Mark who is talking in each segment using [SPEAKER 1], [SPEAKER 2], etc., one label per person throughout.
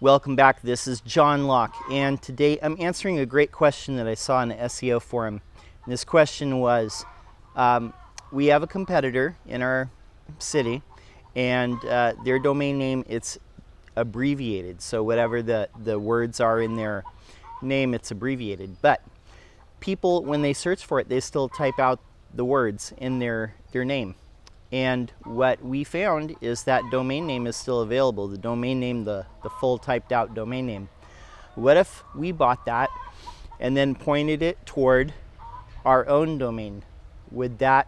[SPEAKER 1] Welcome back. This is John Locke, and today I'm answering a great question that I saw in the SEO forum. And this question was, we have a competitor in our city, and their domain name, it's abbreviated. So whatever the words are in their name, it's abbreviated. But people, when they search for it, they still type out the words in their name. And what we found is that domain name is still available, the domain name, the full typed out domain name. What if we bought that and then pointed it toward our own domain? Would that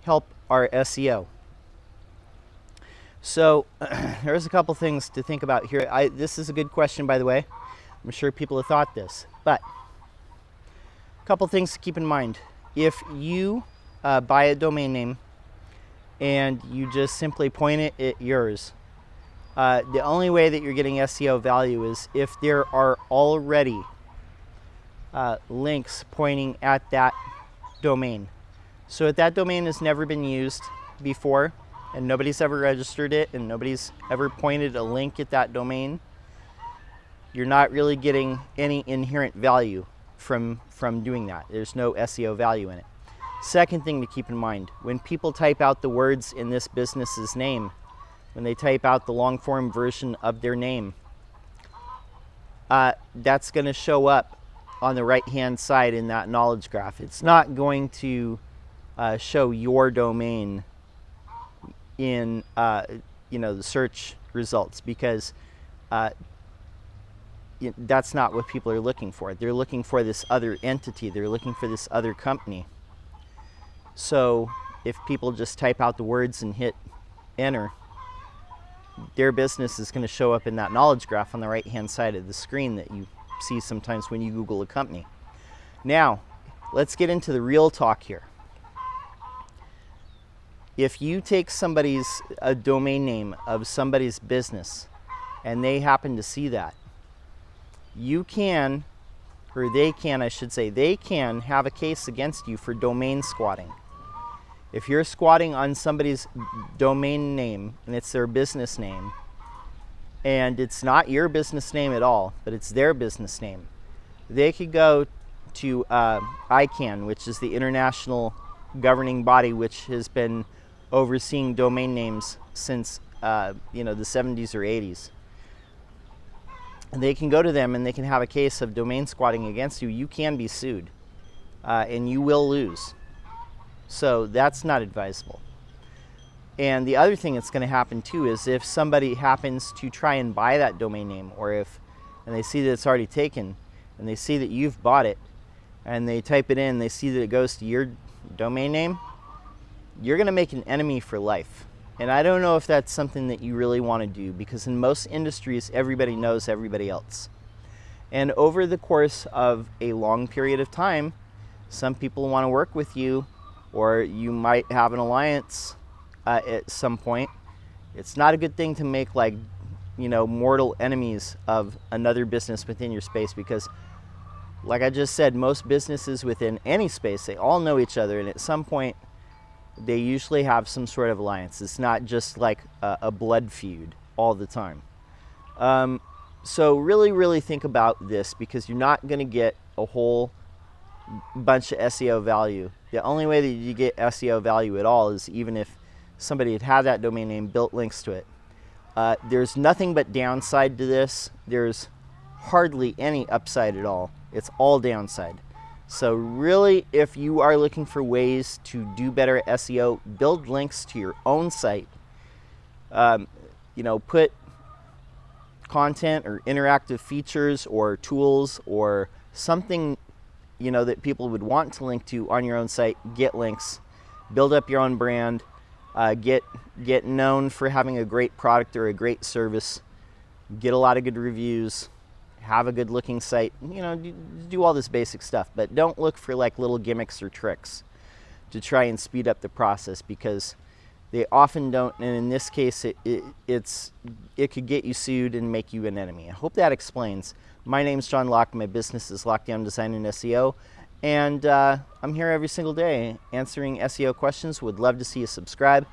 [SPEAKER 1] help our SEO? So there's a couple things to think about here. This is a good question, by the way. I'm sure people have thought this, but a couple things to keep in mind. If you buy a domain name and you just simply point it at yours, the only way that you're getting SEO value is if there are already links pointing at that domain. So if that domain has never been used before and nobody's ever registered it and nobody's ever pointed a link at that domain, you're not really getting any inherent value from doing that. There's no SEO value in it. Second thing to keep in mind, when people type out the words in this business's name, when they type out the long form version of their name, that's going to show up on the right hand side in that knowledge graph. It's not going to show your domain in the search results, because that's not what people are looking for. They're looking for this other entity. They're looking for this other company. So if people just type out the words and hit enter, their business is going to show up in that knowledge graph on the right hand side of the screen that you see sometimes when you Google a company. Now, let's get into the real talk here. If you take a domain name of somebody's business and they happen to see that, you can, or they can, I should say, they can have a case against you for domain squatting. If you're squatting on somebody's domain name and it's their business name, and it's not your business name at all, but it's their business name, they could go to ICANN, which is the international governing body which has been overseeing domain names since the 70s or 80s. And they can go to them and they can have a case of domain squatting against you. You can be sued, and you will lose. So that's not advisable. And the other thing that's going to happen too is if somebody happens to try and buy that domain name, and they see that it's already taken, and they see that you've bought it, and they type it in, they see that it goes to your domain name, you're going to make an enemy for life. And I don't know if that's something that you really want to do, because in most industries, everybody knows everybody else. And over the course of a long period of time, some people want to work with you, or you might have an alliance at some point. It's not a good thing to make mortal enemies of another business within your space, because like I just said, most businesses within any space, they all know each other, and at some point they usually have some sort of alliance. It's not just like a blood feud all the time. So really think about this, because you're not going to get a whole bunch of SEO value. The only way that you get SEO value at all is even if somebody had that domain name, built links to it. There's nothing but downside to this. There's hardly any upside at all. It's all downside. So really, if you are looking for ways to do better at SEO, build links to your own site. Put content or interactive features or tools or something that people would want to link to on your own site. Get links, build up your own brand, get known for having a great product or a great service, get a lot of good reviews, have a good looking site, do all this basic stuff, but don't look for little gimmicks or tricks to try and speed up the process, because they often don't, and in this case it could get you sued and make you an enemy. I hope that explains. My name's John Locke. My business is Lockedown Design and SEO, and I'm here every single day answering SEO questions. Would love to see you subscribe.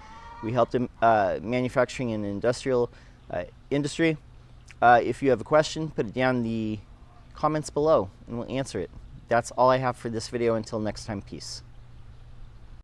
[SPEAKER 1] We help the manufacturing and industrial industry. If you have a question, put it down in the comments below and we'll answer it. That's all I have for this video. Until next time, peace.